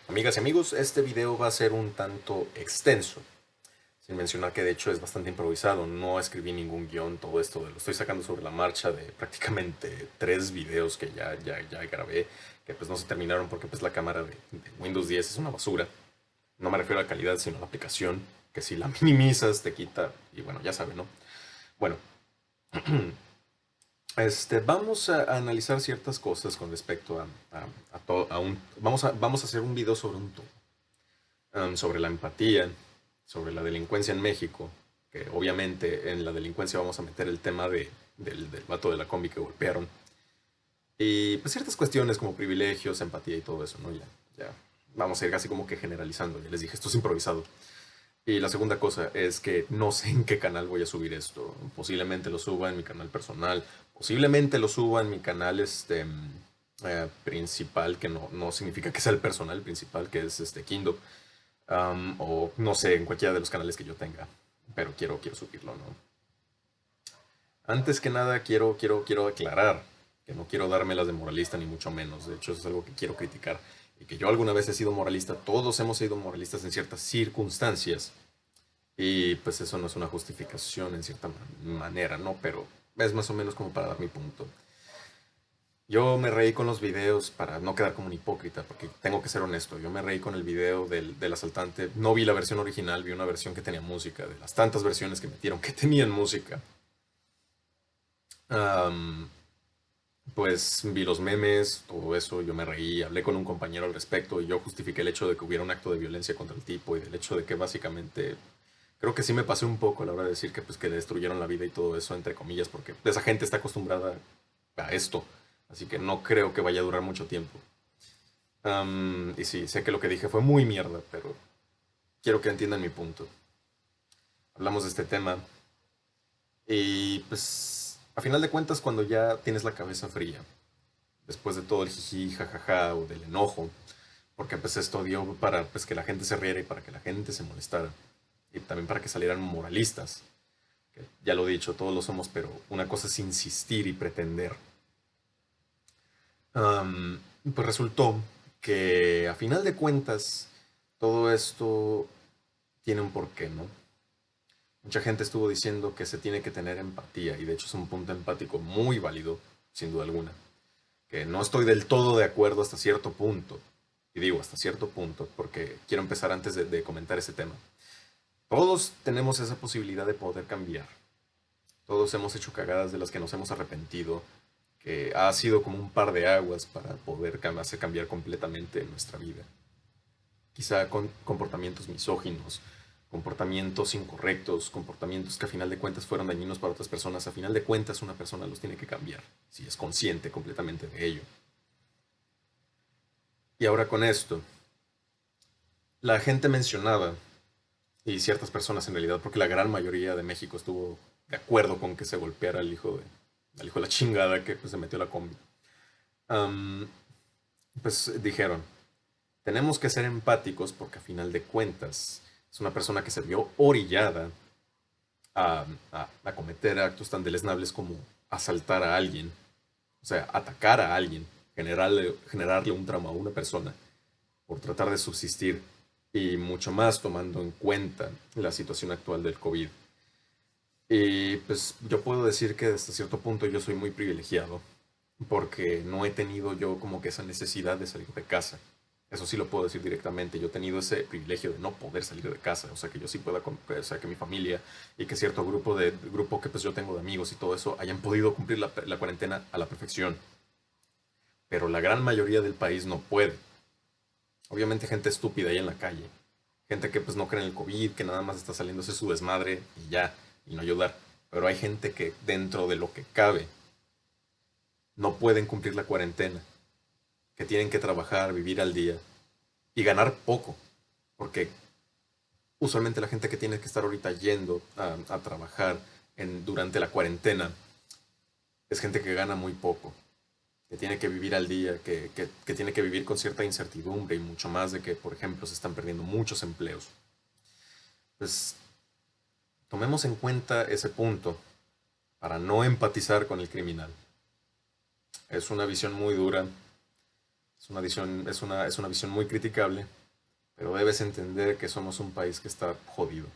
Amigas y amigos, este video va a ser un tanto extenso, sin mencionar que de hecho es bastante improvisado, no escribí ningún guión, todo esto lo estoy sacando sobre la marcha de prácticamente 3 videos que ya grabé, que pues no se terminaron porque pues la cámara de Windows 10 es una basura. No me refiero a la calidad, sino a la aplicación, que si la minimizas te quita, y bueno, ya saben, ¿no? Bueno, vamos a analizar ciertas cosas con respecto a todo, vamos a hacer un video sobre un todo. Sobre la empatía, sobre la delincuencia en México, que obviamente en la delincuencia vamos a meter el tema del vato de la combi que golpearon, y pues ciertas cuestiones como privilegios, empatía y todo eso, ¿no? Ya vamos a ir casi como que generalizando, ya les dije, esto es improvisado. Y la segunda cosa es que no sé en qué canal voy a subir esto. Posiblemente lo suba en mi canal personal, posiblemente lo suba en mi canal principal, que no significa que sea el personal principal, que es Kindo. O no sé, en cualquiera de los canales que yo tenga. Pero quiero subirlo, ¿no? Antes que nada, quiero aclarar que no quiero dármelas de moralista, ni mucho menos. De hecho, eso es algo que quiero criticar. Y que yo alguna vez he sido moralista. Todos hemos sido moralistas en ciertas circunstancias. Y pues eso no es una justificación en cierta manera, ¿no? Pero es más o menos como para dar mi punto. Yo me reí con los videos para no quedar como un hipócrita, porque tengo que ser honesto. Yo me reí con el video del asaltante. No vi la versión original, vi una versión que tenía música, de las tantas versiones que metieron que tenían música. Am, pues vi los memes, todo eso, yo me reí, hablé con un compañero al respecto y yo justifiqué el hecho de que hubiera un acto de violencia contra el tipo y del hecho de que básicamente creo que sí me pasé un poco a la hora de decir que pues que le destruyeron la vida y todo eso entre comillas porque esa gente está acostumbrada a esto, así que no creo que vaya a durar mucho tiempo. Y sí, sé que lo que dije fue muy mierda, pero quiero que entiendan mi punto. Hablamos de este tema y pues a final de cuentas cuando ya tienes la cabeza fría, después de todo el jiji, jajaja o del enojo, porque pues esto dio para pues, que la gente se riera y para que la gente se molestara y también para que salieran moralistas, que ya lo he dicho, todos lo somos, pero una cosa es insistir y pretender. Am, pues resultó que a final de cuentas todo esto tiene un porqué, ¿no? Mucha gente estuvo diciendo que se tiene que tener empatía y de hecho es un punto empático muy válido, sin duda alguna, que no estoy del todo de acuerdo hasta cierto punto. Y digo hasta cierto punto porque quiero empezar antes de comentar ese tema. Todos tenemos esa posibilidad de poder cambiar. Todos hemos hecho cagadas de las que nos hemos arrepentido, que ha sido como un par de aguas para poder hacer cambiar completamente nuestra vida. Quizá con comportamientos misóginos, comportamientos incorrectos, comportamientos que a final de cuentas fueron dañinos para otras personas. A final de cuentas una persona los tiene que cambiar, si es consciente completamente de ello. Y ahora con esto, la gente mencionaba, y ciertas personas en realidad, porque la gran mayoría de México estuvo de acuerdo con que se golpeara al hijo de la chingada que pues, se metió a la combi. Am, pues dijeron, tenemos que ser empáticos porque a final de cuentas es una persona que se vio orillada a cometer actos tan deleznables como asaltar a alguien, o sea, atacar a alguien, generarle un trauma a una persona por tratar de subsistir y mucho más tomando en cuenta la situación actual del COVID. Y pues yo puedo decir que hasta cierto punto yo soy muy privilegiado porque no he tenido yo como que esa necesidad de salir de casa. Eso sí lo puedo decir directamente. Yo he tenido ese privilegio de no poder salir de casa. O sea, que yo sí pueda, o sea, que mi familia y que cierto grupo que pues yo tengo de amigos y todo eso hayan podido cumplir la cuarentena a la perfección. Pero la gran mayoría del país no puede. Obviamente gente estúpida ahí en la calle. Gente que pues no cree en el COVID, que nada más está saliéndose su desmadre y ya, y no ayudar. Pero hay gente que dentro de lo que cabe no pueden cumplir la cuarentena, que tienen que trabajar, vivir al día y ganar poco. Porque usualmente la gente que tiene que estar ahorita yendo a trabajar durante la cuarentena es gente que gana muy poco, que tiene que vivir al día, que tiene que vivir con cierta incertidumbre y mucho más de que, por ejemplo, se están perdiendo muchos empleos. Pues tomemos en cuenta ese punto para no empatizar con el criminal. Es una visión muy dura. Es una visión muy criticable, pero debes entender que somos un país que está jodido.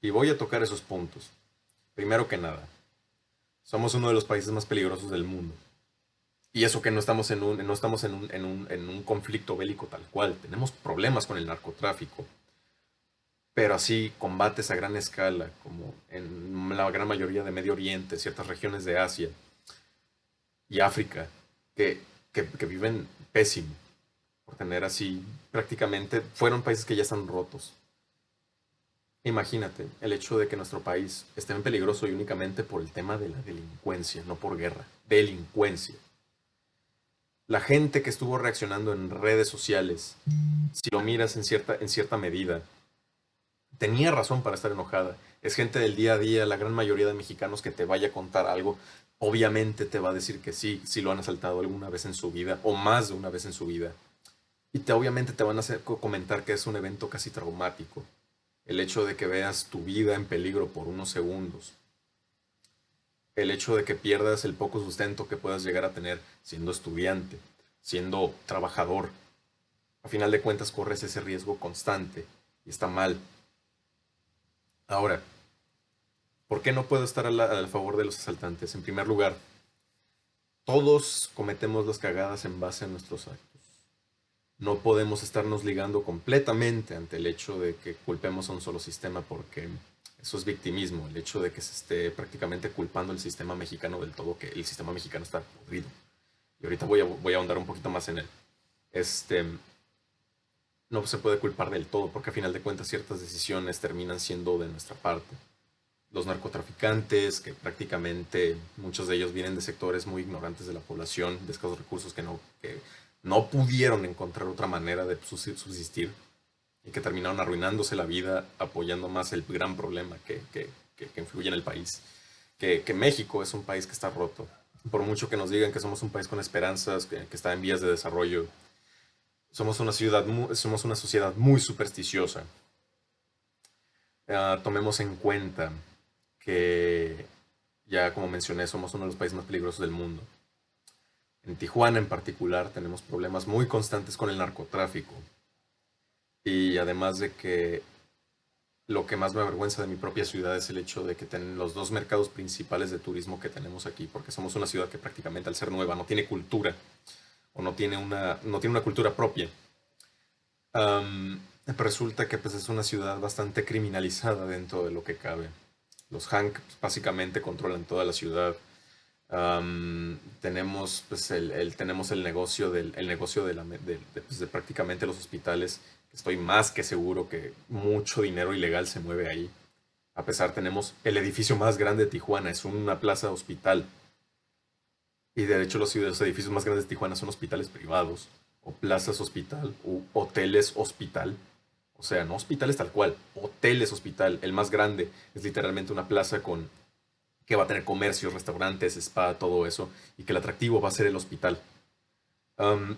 Y voy a tocar esos puntos. Primero que nada, somos uno de los países más peligrosos del mundo. Y eso que no estamos no estamos en un conflicto bélico tal cual. Tenemos problemas con el narcotráfico. Pero así combates a gran escala, como en la gran mayoría de Medio Oriente, ciertas regiones de Asia y África, que, que viven pésimo, por tener así, prácticamente, fueron países que ya están rotos. Imagínate el hecho de que nuestro país esté en peligroso y únicamente por el tema de la delincuencia, no por guerra, delincuencia. La gente que estuvo reaccionando en redes sociales, si lo miras en cierta medida, tenía razón para estar enojada. Es gente del día a día, la gran mayoría de mexicanos que te vaya a contar algo, obviamente te va a decir que sí, si lo han asaltado alguna vez en su vida, o más de una vez en su vida. Y obviamente te van a hacer comentar que es un evento casi traumático. El hecho de que veas tu vida en peligro por unos segundos. El hecho de que pierdas el poco sustento que puedas llegar a tener siendo estudiante, siendo trabajador. A final de cuentas corres ese riesgo constante y está mal. Ahora, ¿por qué no puedo estar a favor de los asaltantes? En primer lugar, todos cometemos las cagadas en base a nuestros actos. No podemos estarnos ligando completamente ante el hecho de que culpemos a un solo sistema porque eso es victimismo, el hecho de que se esté prácticamente culpando el sistema mexicano del todo, que el sistema mexicano está podrido. Y ahorita voy a ahondar un poquito más en él. Este, no se puede culpar del todo porque a final de cuentas ciertas decisiones terminan siendo de nuestra parte. Los narcotraficantes, que prácticamente muchos de ellos vienen de sectores muy ignorantes de la población, de escasos recursos que no pudieron encontrar otra manera de subsistir y que terminaron arruinándose la vida apoyando más el gran problema que influye en el país. Que México es un país que está roto. Por mucho que nos digan que somos un país con esperanzas, que está en vías de desarrollo, somos una sociedad muy supersticiosa. Tomemos en cuenta que, ya como mencioné, somos uno de los países más peligrosos del mundo. En Tijuana en particular tenemos problemas muy constantes con el narcotráfico. Y además de que lo que más me avergüenza de mi propia ciudad es el hecho de que tienen los dos mercados principales de turismo que tenemos aquí, porque somos una ciudad que prácticamente al ser nueva no tiene cultura o no tiene una cultura propia. Am, Resulta que pues, es una ciudad bastante criminalizada dentro de lo que cabe. Los Hank pues, básicamente controlan toda la ciudad. Tenemos pues tenemos el negocio pues, de prácticamente los hospitales. Estoy más que seguro que mucho dinero ilegal se mueve ahí. A pesar tenemos el edificio más grande de Tijuana, es una plaza hospital. Y de hecho los edificios más grandes de Tijuana son hospitales privados, o plazas hospital, o hoteles hospital. O sea, no hospitales tal cual, hoteles hospital. El más grande es literalmente una plaza con que va a tener comercios, restaurantes, spa, todo eso, y que el atractivo va a ser el hospital. Am,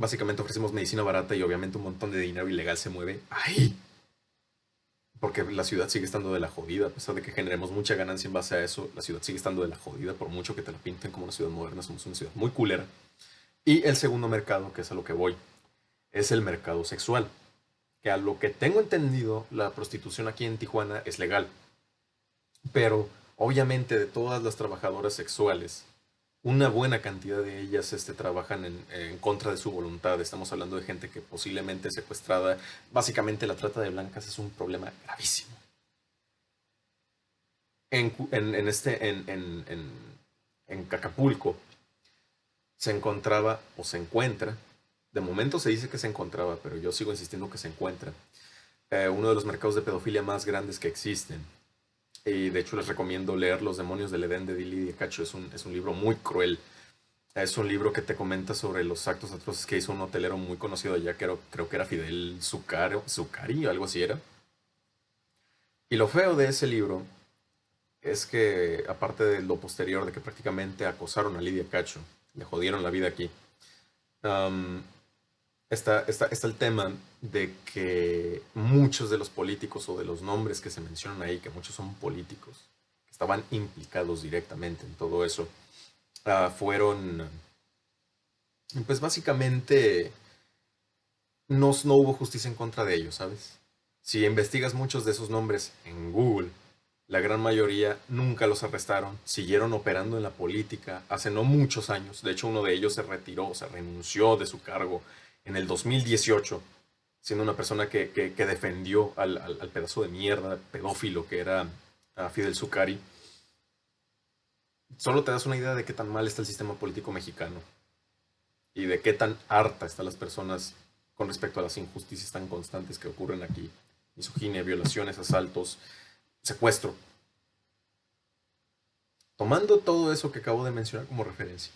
Básicamente ofrecemos medicina barata y obviamente un montón de dinero ilegal se mueve ahí. Porque la ciudad sigue estando de la jodida, a pesar de que generemos mucha ganancia en base a eso, la ciudad sigue estando de la jodida, por mucho que te la pinten como una ciudad moderna, somos una ciudad muy culera. Y el segundo mercado, que es a lo que voy, es el mercado sexual. Que a lo que tengo entendido, la prostitución aquí en Tijuana es legal. Pero obviamente de todas las trabajadoras sexuales, una buena cantidad de ellas trabajan en contra de su voluntad. Estamos hablando de gente que posiblemente es secuestrada. Básicamente la trata de blancas es un problema gravísimo. En Acapulco se encontraba o se encuentra, de momento se dice que se encontraba, pero yo sigo insistiendo que se encuentra, uno de los mercados de pedofilia más grandes que existen. Y de hecho les recomiendo leer Los demonios del Edén de Lidia Cacho. Es un libro muy cruel. Es un libro que te comenta sobre los actos atroces que hizo un hotelero muy conocido allá, creo que era Fidel Zucari o algo así era. Y lo feo de ese libro es que, aparte de lo posterior, de que prácticamente acosaron a Lidia Cacho, le jodieron la vida aquí, am, está el tema de que muchos de los políticos o de los nombres que se mencionan ahí, que muchos son políticos, que estaban implicados directamente en todo eso, fueron Y pues básicamente no hubo justicia en contra de ellos, ¿sabes? Si investigas muchos de esos nombres en Google, la gran mayoría nunca los arrestaron, siguieron operando en la política hace no muchos años. De hecho, uno de ellos se retiró, o sea, renunció de su cargo en el 2018, siendo una persona que defendió al pedazo de mierda pedófilo que era Fidel Zuccari. Solo te das una idea de qué tan mal está el sistema político mexicano y de qué tan harta están las personas con respecto a las injusticias tan constantes que ocurren aquí. Misoginia, violaciones, asaltos, secuestro. Tomando todo eso que acabo de mencionar como referencia,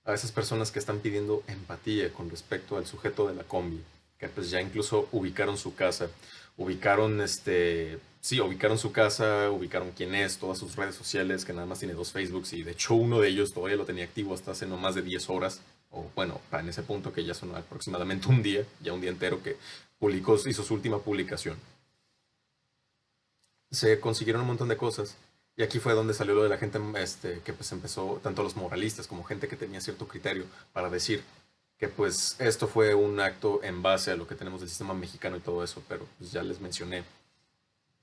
a esas personas que están pidiendo empatía con respecto al sujeto de la combi, que pues ya incluso ubicaron su casa, ubicaron sí, ubicaron su casa, ubicaron quién es, todas sus redes sociales, que nada más tiene 2 Facebooks y de hecho uno de ellos todavía lo tenía activo hasta hace no más de 10 horas, o bueno, para en ese punto que ya son aproximadamente un día, ya un día entero que publicó, hizo su última publicación. Se consiguieron un montón de cosas. Y aquí fue donde salió lo de la gente que pues empezó, tanto los moralistas como gente que tenía cierto criterio, para decir que pues esto fue un acto en base a lo que tenemos del sistema mexicano y todo eso, pero pues ya les mencioné.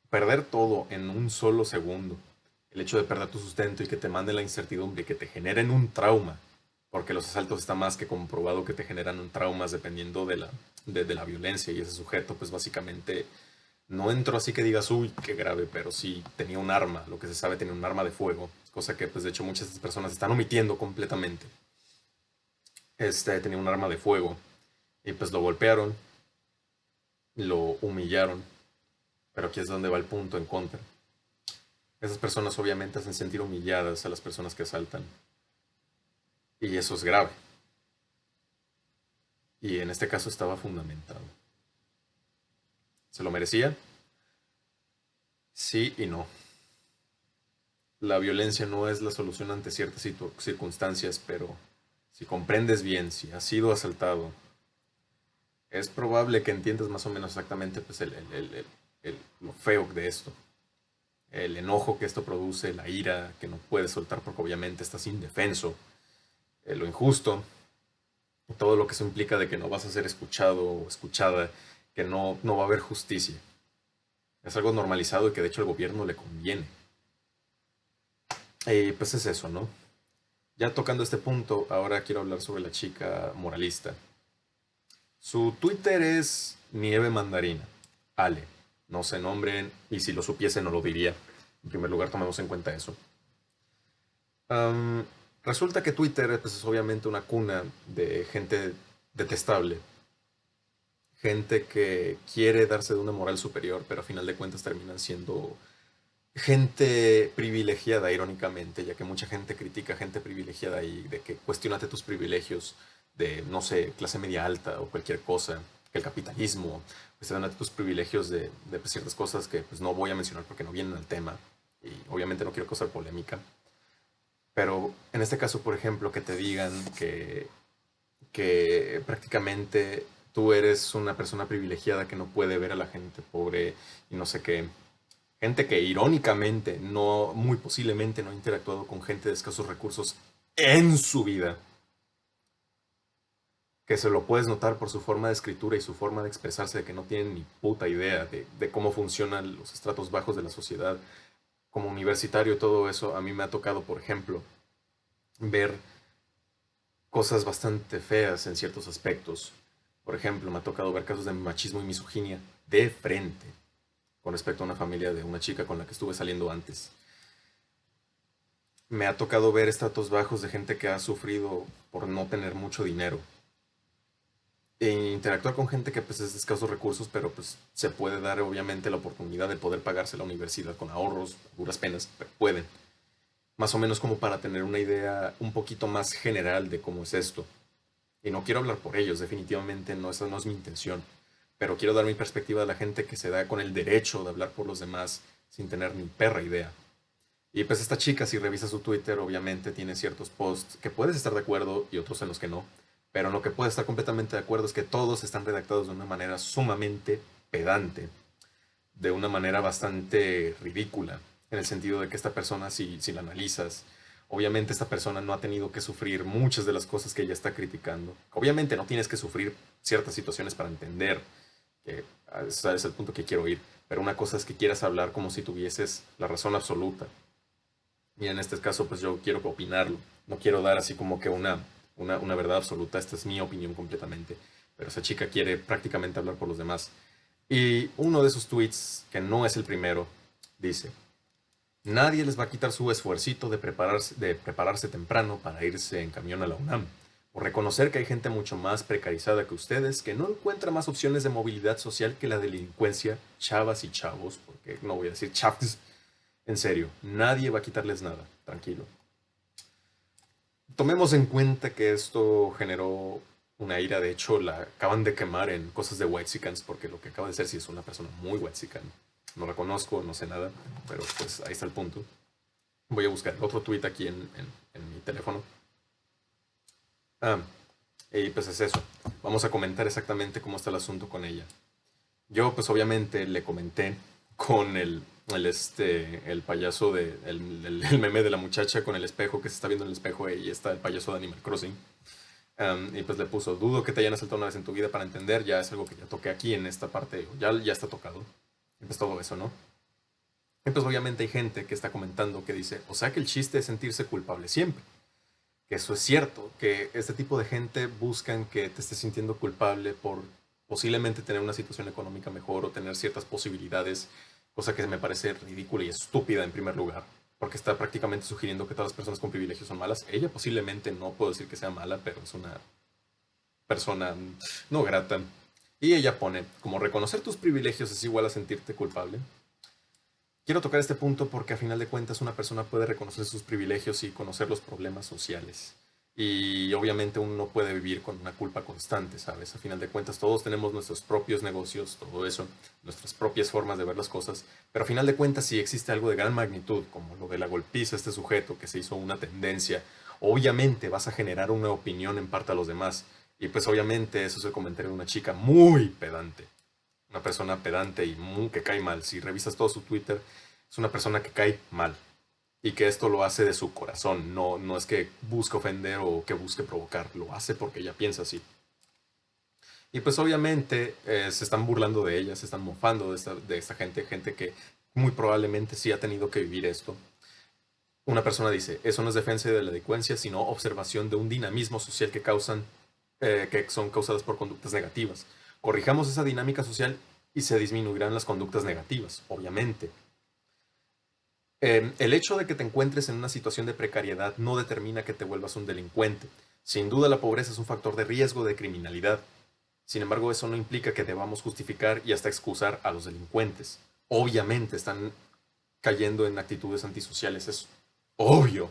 Perder todo en un solo segundo, el hecho de perder tu sustento y que te manden la incertidumbre y que te generen un trauma, porque los asaltos está más que comprobado que te generan un traumas dependiendo de la violencia y ese sujeto pues básicamente no entró así que digas, uy, qué grave, pero sí tenía un arma, lo que se sabe tenía un arma de fuego, cosa que pues de hecho muchas de estas personas están omitiendo completamente. Tenía un arma de fuego y pues lo golpearon, lo humillaron, pero aquí es donde va el punto en contra. Esas personas obviamente hacen sentir humilladas a las personas que asaltan y eso es grave. Y en este caso estaba fundamentado. ¿Se lo merecía? Sí y no. La violencia no es la solución ante ciertas circunstancias, pero si comprendes bien, si has sido asaltado, es probable que entiendas más o menos exactamente pues, lo feo de esto, el enojo que esto produce, la ira que no puedes soltar porque obviamente estás indefenso, lo injusto, todo lo que eso implica de que no vas a ser escuchado o escuchada, que no va a haber justicia. Es algo normalizado y que de hecho al gobierno le conviene. Y pues es eso, ¿no? Ya tocando este punto, ahora quiero hablar sobre la chica moralista. Su Twitter es Nieve Mandarina. Ale. No se nombren y si lo supiese no lo diría. En primer lugar, tomemos en cuenta eso. Am, Resulta que Twitter pues, es obviamente una cuna de gente detestable. Gente que quiere darse de una moral superior, pero a final de cuentas terminan siendo gente privilegiada, irónicamente, ya que mucha gente critica a gente privilegiada y de que cuestionate tus privilegios de, no sé, clase media alta o cualquier cosa, que el capitalismo, cuestionate tus privilegios de pues, ciertas cosas que pues no voy a mencionar porque no vienen al tema y obviamente no quiero causar polémica. Pero en este caso, por ejemplo, que te digan que prácticamente tú eres una persona privilegiada que no puede ver a la gente pobre y no sé qué. Gente que irónicamente, no, muy posiblemente no ha interactuado con gente de escasos recursos en su vida, que se lo puedes notar por su forma de escritura y su forma de expresarse, de que no tienen ni puta idea de cómo funcionan los estratos bajos de la sociedad. Como universitario y todo eso, a mí me ha tocado, por ejemplo, ver cosas bastante feas en ciertos aspectos. Por ejemplo, me ha tocado ver casos de machismo y misoginia de frente con respecto a una familia de una chica con la que estuve saliendo antes. Me ha tocado ver estratos bajos de gente que ha sufrido por no tener mucho dinero. E interactuar con gente que pues es de escasos recursos, pero pues se puede dar obviamente la oportunidad de poder pagarse la universidad con ahorros, duras penas, pero pueden. Más o menos como para tener una idea un poquito más general de cómo es esto. Y no quiero hablar por ellos, definitivamente no, esa no es mi intención. Pero quiero dar mi perspectiva de la gente que se da con el derecho de hablar por los demás sin tener ni perra idea. Y pues esta chica, si revisas su Twitter, obviamente tiene ciertos posts que puedes estar de acuerdo y otros en los que no. Pero en lo que puedes estar completamente de acuerdo es que todos están redactados de una manera sumamente pedante, de una manera bastante ridícula, en el sentido de que esta persona, si la analizas, Obviamente esta persona no ha tenido que sufrir muchas de las cosas que ella está criticando. Obviamente no tienes que sufrir ciertas situaciones para entender que ese es el punto que quiero ir. Pero una cosa es que quieras hablar como si tuvieses la razón absoluta. Y en este caso, pues yo quiero opinarlo. No quiero dar así como que una verdad absoluta. Esta es mi opinión completamente. Pero esa chica quiere prácticamente hablar por los demás. Y uno de sus tweets, que no es el primero, dice: nadie les va a quitar su esfuercito de prepararse temprano para irse en camión a la UNAM. O reconocer que hay gente mucho más precarizada que ustedes que no encuentra más opciones de movilidad social que la delincuencia, chavas y chavos, porque no voy a decir chavos. En serio, nadie va a quitarles nada, tranquilo. Tomemos en cuenta que esto generó una ira, de hecho la acaban de quemar en cosas de Whitexicans, porque lo que acaba de ser sí es una persona muy Whitexican. No la conozco, no sé nada, pero pues ahí está el punto. Voy a buscar otro tweet aquí en mi teléfono. Ah, y pues es eso. Vamos a comentar exactamente cómo está el asunto con ella. Yo pues obviamente le comenté con el payaso el meme de la muchacha con el espejo que se está viendo en el espejo y está el payaso de Animal Crossing. Y pues le puso: dudo que te hayan asaltado una vez en tu vida para entender, ya es algo que ya toqué aquí en esta parte, ya está tocado. Y pues todo eso, ¿no? Y pues obviamente hay gente que está comentando que dice: o sea que el chiste es sentirse culpable siempre. Que eso es cierto, que este tipo de gente buscan que te estés sintiendo culpable por posiblemente tener una situación económica mejor o tener ciertas posibilidades, cosa que me parece ridícula y estúpida en primer lugar, porque está prácticamente sugiriendo que todas las personas con privilegios son malas. Ella posiblemente no puedo decir que sea mala, pero es una persona no grata. Y ella pone: como reconocer tus privilegios es igual a sentirte culpable. Quiero tocar este punto porque a final de cuentas una persona puede reconocer sus privilegios y conocer los problemas sociales. Y obviamente uno no puede vivir con una culpa constante, ¿sabes? A final de cuentas todos tenemos nuestros propios negocios, todo eso, nuestras propias formas de ver las cosas. Pero a final de cuentas si existe algo de gran magnitud, como lo de la golpiza a este sujeto que se hizo una tendencia, obviamente vas a generar una opinión en parte a los demás. Y pues obviamente eso es el comentario de una chica muy pedante, una persona pedante y que cae mal. Si revisas todo su Twitter, es una persona que cae mal y que esto lo hace de su corazón. No, no es que busque ofender o que busque provocar, lo hace porque ella piensa así. Y pues obviamente se están burlando de ella, se están mofando de esta gente, gente que muy probablemente sí ha tenido que vivir esto. Una persona dice: eso no es defensa de la delincuencia, sino observación de un dinamismo social que son causadas por conductas negativas. Corrijamos esa dinámica social y se disminuirán las conductas negativas, obviamente. El hecho de que te encuentres en una situación de precariedad no determina que te vuelvas un delincuente. Sin duda la pobreza es un factor de riesgo de criminalidad. Sin embargo, eso no implica que debamos justificar y hasta excusar a los delincuentes. Obviamente están cayendo en actitudes antisociales, es obvio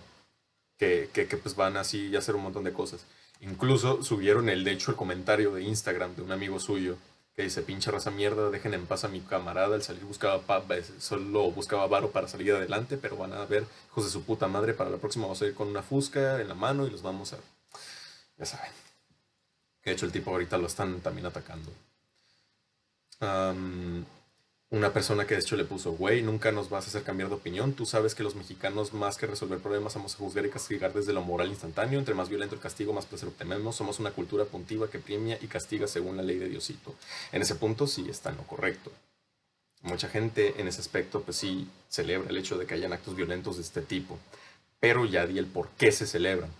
que pues van así a hacer un montón de cosas. Incluso subieron de hecho el comentario de Instagram de un amigo suyo que dice: pinche raza mierda, dejen en paz a mi camarada, el salir solo buscaba varo para salir adelante, pero van a ver, hijos de su puta madre, para la próxima vamos a ir con una fusca en la mano y los vamos a... Ya saben. De hecho el tipo ahorita lo están también atacando. Am, una persona que de hecho le puso: güey, nunca nos vas a hacer cambiar de opinión. Tú sabes que los mexicanos, más que resolver problemas, vamos a juzgar y castigar desde lo moral instantáneo. Entre más violento el castigo, más placer obtenemos. Somos una cultura puntiva que premia y castiga según la ley de Diosito. En ese punto sí está en lo correcto. Mucha gente en ese aspecto, pues sí, celebra el hecho de que hayan actos violentos de este tipo. Pero ya di el por qué se celebran.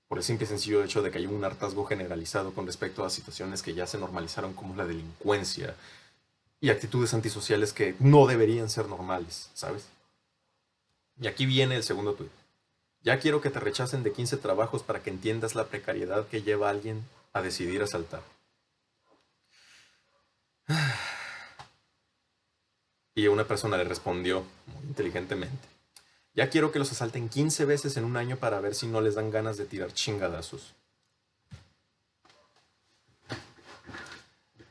Por el simple y sencillo hecho de que hay un hartazgo generalizado con respecto a situaciones que ya se normalizaron, como la delincuencia y actitudes antisociales que no deberían ser normales, ¿sabes? Y aquí viene el segundo tuit. Ya quiero que te rechacen de 15 trabajos para que entiendas la precariedad que lleva a alguien a decidir asaltar. Y una persona le respondió muy inteligentemente: ya quiero que los asalten 15 veces en un año para ver si no les dan ganas de tirar chingadazos.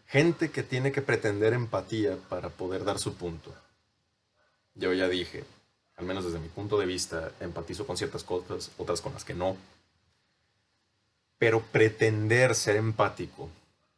Gente que tiene que pretender empatía para poder dar su punto. Yo ya dije, al menos desde mi punto de vista, empatizo con ciertas cosas, otras con las que no. Pero pretender ser empático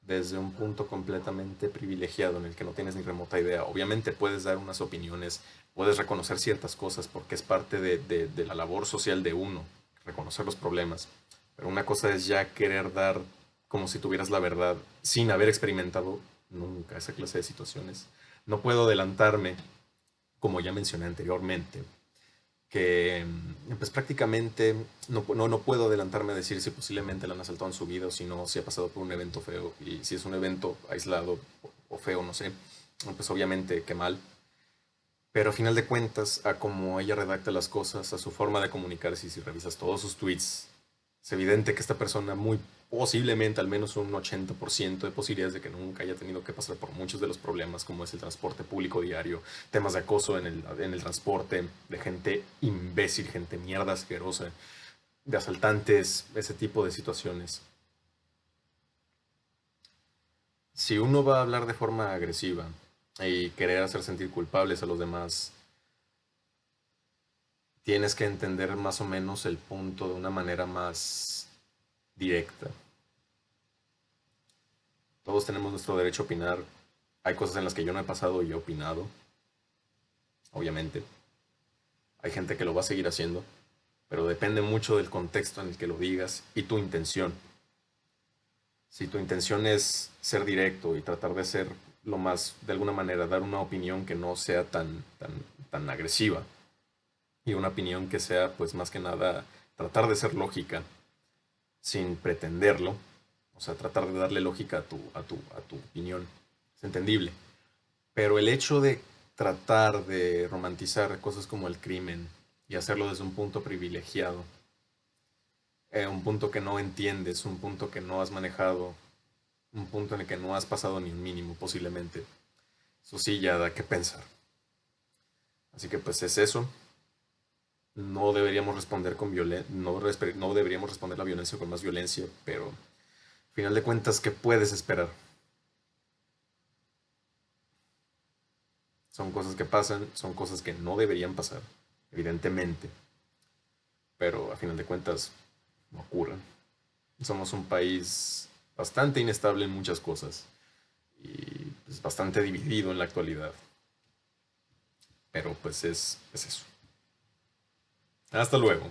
desde un punto completamente privilegiado en el que no tienes ni remota idea. Obviamente puedes dar unas opiniones, puedes reconocer ciertas cosas porque es parte de la labor social de uno, reconocer los problemas. Pero una cosa es ya querer dar como si tuvieras la verdad sin haber experimentado nunca esa clase de situaciones. No puedo adelantarme, como ya mencioné anteriormente, que pues prácticamente no puedo adelantarme a decir si posiblemente la han asaltado en su vida o si no, si ha pasado por un evento feo. Y si es un evento aislado o feo, no sé, pues obviamente qué mal. Pero a final de cuentas, a como ella redacta las cosas, a su forma de comunicarse, y si revisas todos sus tweets, es evidente que esta persona muy posiblemente, al menos un 80% de posibilidades de que nunca haya tenido que pasar por muchos de los problemas, como es el transporte público diario, temas de acoso en el transporte, de gente imbécil, gente mierda asquerosa, de asaltantes, ese tipo de situaciones. Si uno va a hablar de forma agresiva y querer hacer sentir culpables a los demás, tienes que entender más o menos el punto de una manera más directa. Todos tenemos nuestro derecho a opinar. Hay cosas en las que yo no he pasado y he opinado, obviamente. Hay gente que lo va a seguir haciendo, pero depende mucho del contexto en el que lo digas y tu intención. Si tu intención es ser directo y tratar de ser lo más, de alguna manera, dar una opinión que no sea tan agresiva y una opinión que sea, pues más que nada, tratar de ser lógica sin pretenderlo, o sea, tratar de darle lógica a tu opinión, es entendible. Pero el hecho de tratar de romantizar cosas como el crimen y hacerlo desde un punto privilegiado, un punto que no entiendes, un punto que no has manejado, un punto en el que no has pasado ni un mínimo posiblemente, eso sí ya da que pensar. Así que pues es eso. No deberíamos responder con violencia, no deberíamos responder la violencia con más violencia, pero al final de cuentas, ¿qué puedes esperar? Son cosas que pasan, son cosas que no deberían pasar, evidentemente, pero a final de cuentas no ocurren. Somos un país bastante inestable en muchas cosas y pues, bastante dividido en la actualidad, pero pues es eso. Hasta luego.